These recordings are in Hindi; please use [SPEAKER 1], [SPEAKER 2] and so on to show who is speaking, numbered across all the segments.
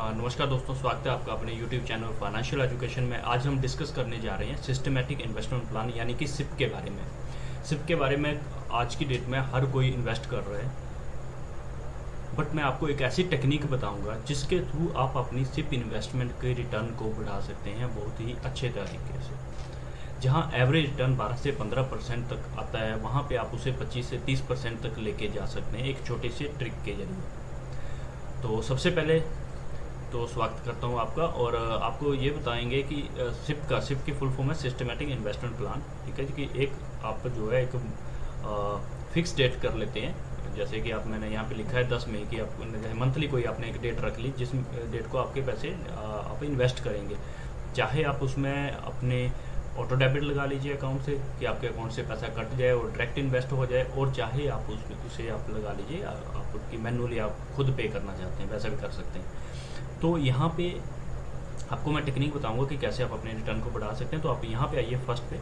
[SPEAKER 1] नमस्कार दोस्तों, स्वागत है आपका अपने YouTube चैनल फाइनेंशियल एजुकेशन में। आज हम डिस्कस करने जा रहे हैं सिस्टमेटिक इन्वेस्टमेंट प्लान यानी कि सिप के बारे में। सिप के बारे में आज की डेट में हर कोई इन्वेस्ट कर रहा है, बट मैं आपको एक ऐसी टेक्निक बताऊंगा जिसके थ्रू आप अपनी सिप इन्वेस्टमेंट के रिटर्न को बढ़ा सकते हैं बहुत ही अच्छे तरीके से। जहां एवरेज रिटर्न 12 से 15% तक आता है, वहां पे आप उसे 25 से 30% तक लेके जा सकते हैं एक छोटे से ट्रिक के जरिए। तो सबसे पहले तो स्वागत करता हूं आपका, और आपको ये बताएंगे कि सिप की फुल फॉर्म है सिस्टमेटिक इन्वेस्टमेंट प्लान। ठीक है कि एक आप जो है एक फिक्स डेट कर लेते हैं, जैसे कि आप मैंने यहाँ पे लिखा है 10 मई की, आप मंथली कोई आपने एक डेट रख ली जिस डेट को आपके पैसे आप इन्वेस्ट करेंगे। चाहे आप उसमें अपने ऑटो डेबिट लगा लीजिए अकाउंट से कि आपके अकाउंट से पैसा कट जाए और डायरेक्ट इन्वेस्ट हो जाए, और चाहे आप उसे आप लगा लीजिए आपकी मैनुअली आप खुद पे करना चाहते हैं वैसा भी कर सकते हैं। तो यहाँ पे आपको मैं टेक्निक बताऊंगा कि कैसे आप अपने रिटर्न को बढ़ा सकते हैं। तो आप यहाँ पे आइए फर्स्ट पे,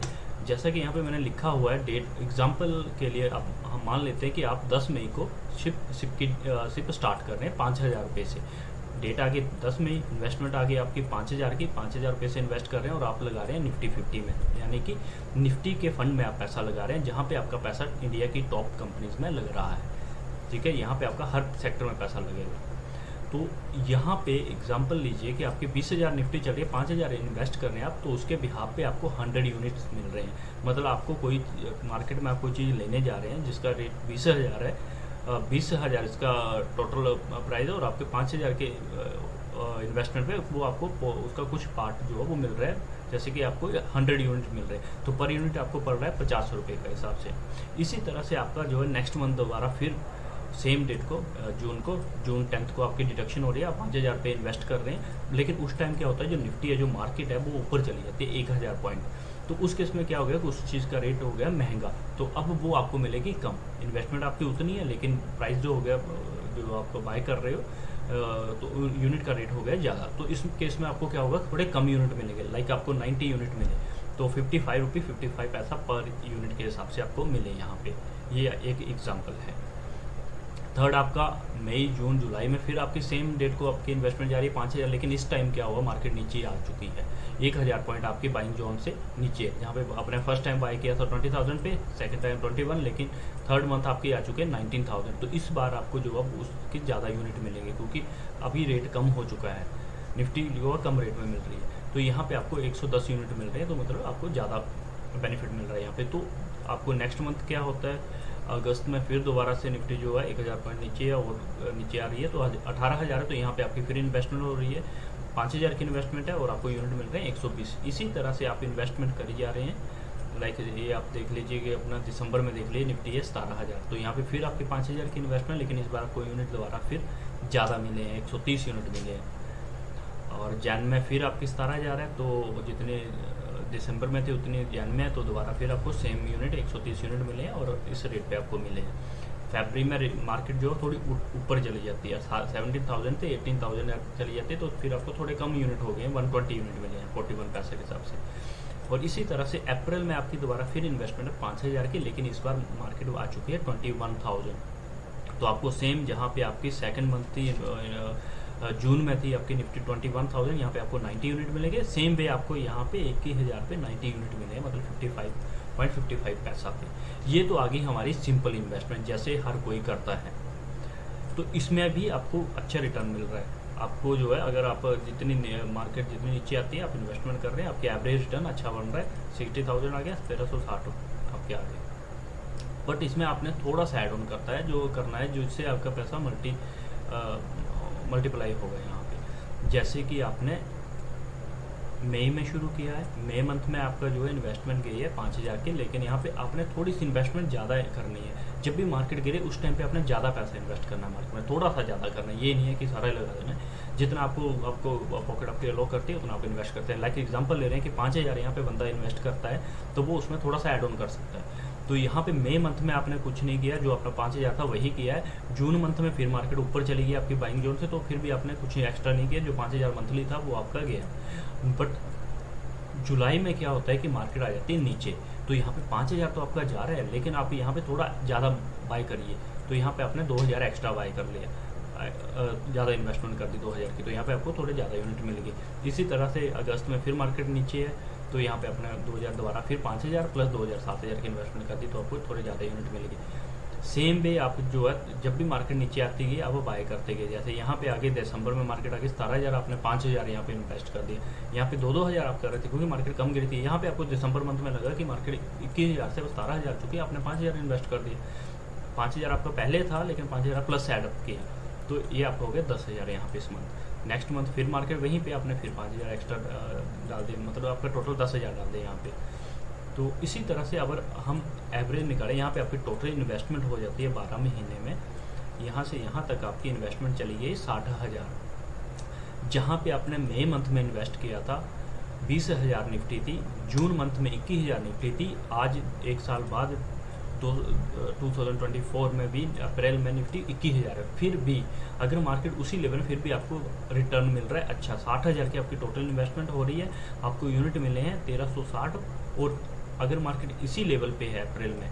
[SPEAKER 1] जैसा कि यहाँ पे मैंने लिखा हुआ है डेट एग्जांपल के लिए आप हम मान लेते हैं कि आप 10 मई को सिप स्टार्ट कर रहे हैं 5,000 रुपये से। डेट आ गई 10 मई, इन्वेस्टमेंट आ गई आपकी 5,000 की, 5,000 रुपये से इन्वेस्ट कर रहे हैं और आप लगा रहे हैं निफ्टी 50 में, यानी कि निफ्टी के फंड में आप पैसा लगा रहे हैं जहाँ पे आपका पैसा इंडिया की टॉप कंपनीज में लग रहा है। ठीक है, यहाँ पे आपका हर सेक्टर में पैसा लगेगा। तो यहाँ पे एग्जांपल लीजिए कि आपके 20,000 निफ्टी चल रही है, 5,000 इन्वेस्ट कर रहे हैं आप, तो उसके बिहाफ पे आपको 100 यूनिट्स मिल रहे हैं। मतलब आपको कोई मार्केट में आप कोई चीज़ लेने जा रहे हैं जिसका रेट 20,000 है, 20,000 इसका टोटल प्राइस है, और आपके 5,000 के इन्वेस्टमेंट पे वो आपको उसका कुछ पार्ट जो है वो मिल रहा है, जैसे कि आपको 100 यूनिट मिल रहे हैं, तो पर यूनिट आपको पड़ रहा है 50 रुपये का हिसाब से। इसी तरह से आपका जो है नेक्स्ट मंथ दोबारा फिर सेम डेट को जून 10 को आपकी डिडक्शन हो रही है, आप 5,000 पे इन्वेस्ट कर रहे हैं, लेकिन उस टाइम क्या होता है जो निफ्टी है जो मार्केट है वो ऊपर चली जाती है 1,000 पॉइंट। तो उस केस में क्या हो गया कि उस चीज़ का रेट हो गया महंगा, तो अब वो आपको मिलेगी कम। इन्वेस्टमेंट आपकी उतनी है लेकिन प्राइस जो हो गया जो आप बाय कर रहे हो तो यूनिट का रेट हो गया ज़्यादा। तो इस केस में आपको क्या होगा, थोड़े कम यूनिट मिलेंगे, लाइक आपको 90 यूनिट मिले तो 55 रुपये 55 पैसा पर यूनिट के हिसाब से आपको मिले यहाँ पे। ये एक एग्जाम्पल है। थर्ड आपका मई जून जुलाई में फिर आपकी सेम डेट को आपकी इन्वेस्टमेंट जा रही है 5,000, लेकिन इस टाइम क्या हुआ मार्केट नीचे आ चुकी है 1,000 पॉइंट आपकी बाइंग जोन से नीचे है। जहाँ पे आपने फर्स्ट टाइम बाय किया था 20,000 पे, सेकंड टाइम 21, लेकिन थर्ड मंथ आपकी आ चुके हैं 19,000। तो इस बार आपको जो है उसकी ज़्यादा यूनिट मिलेंगे क्योंकि अभी रेट कम हो चुका है, निफ्टी जो है कम रेट में मिल रही है। तो यहाँ पे आपको 110 यूनिट मिल रहे हैं, तो मतलब आपको ज़्यादा बेनिफिट मिल रहा है यहाँ पे। तो आपको नेक्स्ट मंथ क्या होता है, अगस्त में फिर दोबारा से निफ्टी जो है 1,000 पॉइंट नीचे है और नीचे आ रही है, तो 18,000 है, तो यहाँ पे आपकी फिर इन्वेस्टमेंट हो रही है, 5,000 की इन्वेस्टमेंट है और आपको यूनिट मिल रहे हैं 120। इसी तरह से आप इन्वेस्टमेंट करी जा रहे हैं। लाइक ये आप देख लीजिए कि अपना दिसंबर में देख लीजिए निफ्टी है 17,000, तो यहाँ पे फिर आपकी 5,000 की इन्वेस्टमेंट, लेकिन इस बार आपको यूनिट दोबारा फिर ज़्यादा मिले हैं, 130 यूनिट मिले हैं। और जैन में फिर आपकी 17,000 है, तो जितने दिसंबर में थे उतनी जैन में है, तो दोबारा फिर आपको सेम यूनिट 130 यूनिट मिले हैं और इस रेट पे आपको मिले हैं। फरवरी में मार्केट जो है थोड़ी ऊपर चली जाती है, 17,000 से 18,000 चली जाती है, तो फिर आपको थोड़े कम यूनिट हो गए हैं, 120 यूनिट मिले हैं 41 पैसे के हिसाब से। और इसी तरह से अप्रैल में आपकी दोबारा फिर इन्वेस्टमेंट है 5,000 की, लेकिन इस बार मार्केट आ चुकी है 21,000। तो आपको सेम जहाँ पे आपकी सेकेंड मंथ थी जून में थी आपकी निफ्टी 21,000, यहाँ पे आपको 90 यूनिट मिलेंगे। सेम वे आपको यहाँ पे 21,000 पे 90 यूनिट मिले हैं, मतलब 55.55 पैसा पे। ये तो आ गई हमारी सिंपल इन्वेस्टमेंट जैसे हर कोई करता है। तो इसमें भी आपको अच्छा रिटर्न मिल रहा है। आपको जो है अगर आप जितनी मार्केट जितनी नीचे आती है आप इन्वेस्टमेंट कर रहे हैं, आपके एवरेज रिटर्न अच्छा बन रहा है, 60,000 आ गया, 1,360 आपके आ गए। बट इसमें आपने थोड़ा सा ऐड ऑन करता है जो करना है, जिससे आपका पैसा मल्टीप्लाई होगा यहाँ पे। जैसे कि आपने मई में शुरू किया है, मई मंथ में आपका जो है इन्वेस्टमेंट गई है 5,000 की, लेकिन यहाँ पे आपने थोड़ी सी इन्वेस्टमेंट ज़्यादा करनी है। जब भी मार्केट गिरे उस टाइम पे आपने ज़्यादा पैसा इन्वेस्ट करना है मार्केट में, थोड़ा सा ज़्यादा करना है, ये नहीं है कि सारा लगा देना है। जितना आपको पॉकेट आपकी अलो करती है उतना आप इन्वेस्ट करते हैं। लाइक एग्जाम्पल ले रहे हैं कि 5,000 यहाँ पे बंदा इन्वेस्ट करता है, तो वो उसमें थोड़ा सा ऐड ऑन कर सकता है। तो यहाँ पे मई मंथ में आपने कुछ नहीं किया, जो अपना 5,000 था वही किया है। जून मंथ में फिर मार्केट ऊपर चली गई आपकी बाइंग जोन से, तो फिर भी आपने कुछ एक्स्ट्रा नहीं किया, जो 5,000 मंथली था वो आपका गया। बट जुलाई में क्या होता है कि मार्केट आ जाती है नीचे, तो यहाँ पे 5,000 तो आपका जा रहा है, लेकिन आप यहाँ पे थोड़ा ज़्यादा बाय करिए, तो यहाँ पे आपने 2,000 एक्स्ट्रा बाय कर लिया। ज़्यादा इन्वेस्टमेंट कर दी 2000 की, तो यहाँ पे आपको थोड़े ज़्यादा यूनिट मिलेगी। इसी तरह से अगस्त में फिर मार्केट नीचे है, तो यहाँ पे अपने 2000 दोबारा फिर 5000 प्लस 2000 7000 की इन्वेस्टमेंट कर दी, तो आपको थोड़े ज़्यादा यूनिट मिलेगी। सेम वे आप जो है जब भी मार्केट नीचे आती गई आप बाय करते गए। जैसे यहाँ पे आगे दिसंबर में मार्केट आगे 17000, आपने 5000 यहाँ पे इन्वेस्ट कर दिया, यहाँ पे 2-2000 आप कर रहे थे क्योंकि मार्केट कम गिरी थी। यहाँ पे आपको दिसंबर मंथ में लगा कि मार्केट 21000 से 17000 चुकी है, आपने 5000 इन्वेस्ट कर दिया। 5000 आपका पहले था लेकिन 5000 प्लस एडअप किया, तो ये आपका हो गया 10000 यहाँ पे इस मंथ। नेक्स्ट मंथ फिर मार्केट वहीं पे आपने फिर 5000 एक्स्ट्रा डाल दिया, मतलब आपका टोटल 10000 डाल दिया यहाँ पे। तो इसी तरह से अगर हम एवरेज निकालें, यहाँ पे आपकी टोटल इन्वेस्टमेंट हो जाती है 12 महीने में, यहाँ से यहाँ तक आपकी इन्वेस्टमेंट चली गई 60,000। जहाँ पे आपने मई मंथ में इन्वेस्ट किया था 20,000 निफ्टी थी, जून मंथ में 21,000 निफ्टी थी, आज एक साल बाद 2024 में भी अप्रैल में निफ्टी 21,000 है। फिर भी अगर मार्केट उसी लेवल में फिर भी आपको रिटर्न मिल रहा है अच्छा, 60,000 की आपकी टोटल इन्वेस्टमेंट हो रही है, आपको यूनिट मिले हैं 1360। और अगर मार्केट इसी लेवल पे है अप्रैल में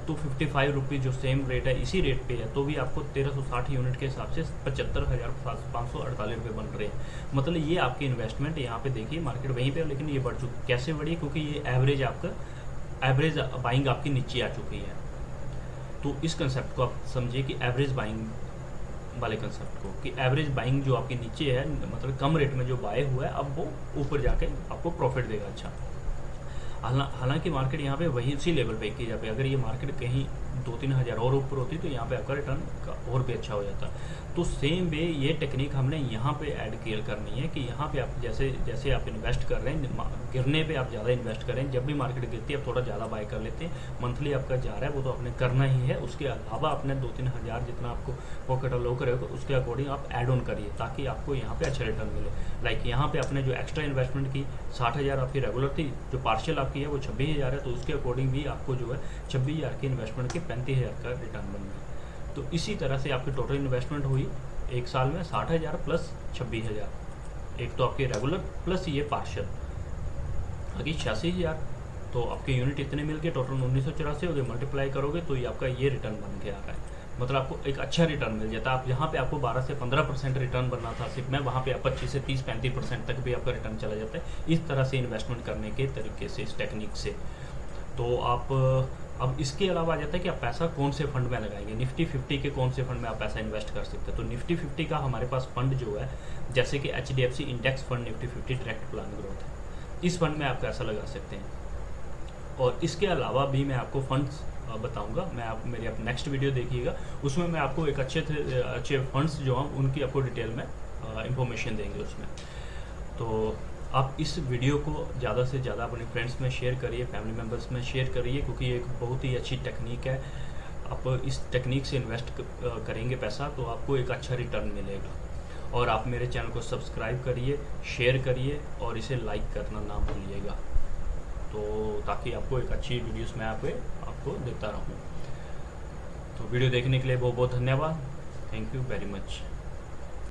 [SPEAKER 1] तो 55 रुपीज़ जो सेम रेट है इसी रेट पे है, तो भी आपको 1360 यूनिट के हिसाब से 75,548 रुपये बन रहे हैं। मतलब ये आपकी इन्वेस्टमेंट यहाँ पे देखिए मार्केट वहीं पे, लेकिन ये बढ़ चुकी। कैसे बढ़ी? क्योंकि ये एवरेज आपका एवरेज बाइंग आपकी नीचे आ चुकी है। तो इस कंसेप्ट को आप समझिए कि एवरेज बाइंग वाले कंसेप्ट को, कि एवरेज बाइंग जो आपके नीचे है, मतलब कम रेट में जो बाय हुआ है, अब वो ऊपर जाके आपको प्रॉफिट देगा अच्छा। हालांकि मार्केट यहाँ पे वही उसी लेवल पे 21,000 पे, अगर ये मार्केट कहीं 2-3 हज़ार और ऊपर होती तो यहाँ पे आपका रिटर्न और भी अच्छा हो जाता। तो सेम वे ये टेक्निक हमने यहाँ पे ऐड क्लियर करनी है कि यहाँ पे आप जैसे जैसे आप इन्वेस्ट कर रहे हैं, गिरने पे आप ज़्यादा इन्वेस्ट करें, जब भी मार्केट गिरती है आप थोड़ा ज़्यादा बाय कर लेते हैं। मंथली आपका जा रहा है वो तो आपने करना ही है, उसके अलावा आपने 2-3 हज़ार जितना आपको पॉकेट अलाउ करेगा उसके अकॉर्डिंग आप ऐड ऑन करिए, ताकि आपको यहाँ पे अच्छा रिटर्न मिले। लाइक यहाँ पे आपने जो एक्स्ट्रा इन्वेस्टमेंट की 60,000 आपकी रेगुलर थी, जो पार्शियल आपकी है वो 26,000 है, तो उसके अकॉर्डिंग भी आपको जो है 26,000 की इन्वेस्टमेंट के 35,000 का रिटर्न बन गया। तो इसी तरह से आपकी टोटल इन्वेस्टमेंट हुई एक साल में 60,000 प्लस 26,000, एक तो आपके रेगुलर प्लस ये पार्शियल, बाकी 86,000। तो आपके यूनिट इतने मिल के टोटल 1984 हो गए, मल्टीप्लाई करोगे तो ये आपका ये रिटर्न बन के आ रहा है। मतलब आपको एक अच्छा रिटर्न मिल जाता है। आप जहाँ पे आपको 12 से 15% रिटर्न बनना था सिर्फ में, वहाँ पे आप 25 से 30-35% तक भी आपका रिटर्न चला जाता है, इस तरह से इन्वेस्टमेंट करने के तरीके से, इस टेक्निक से। तो आप अब इसके अलावा आ जाता है कि आप पैसा कौन से फंड में लगाएंगे। निफ्टी 50 के कौन से फंड में आप पैसा इन्वेस्ट कर सकते हैं। तो निफ्टी 50 का हमारे पास फंड जो है, जैसे कि HDFC index fund Nifty 50 direct plan growth है, इस फंड में आप पैसा लगा सकते हैं। और इसके अलावा भी मैं आपको फंड्स बताऊंगा, मैं आप मेरी आप नेक्स्ट वीडियो देखिएगा, उसमें मैं आपको एक अच्छे फंड्स जो हैं उनकी आपको डिटेल में इंफॉर्मेशन देंगे उसमें। तो आप इस वीडियो को ज़्यादा से ज़्यादा अपने फ्रेंड्स में शेयर करिए, फैमिली मेम्बर्स में शेयर करिए, क्योंकि ये एक बहुत ही अच्छी टेक्निक है। आप इस टेक्निक से इन्वेस्ट करेंगे पैसा तो आपको एक अच्छा रिटर्न मिलेगा। और आप मेरे चैनल को सब्सक्राइब करिए, शेयर करिए और इसे लाइक करना ना भूलिएगा, तो ताकि आपको एक अच्छी वीडियोस मैं आपको देता रहूँ। तो वीडियो देखने के लिए बहुत बहुत धन्यवाद। Thank you very much.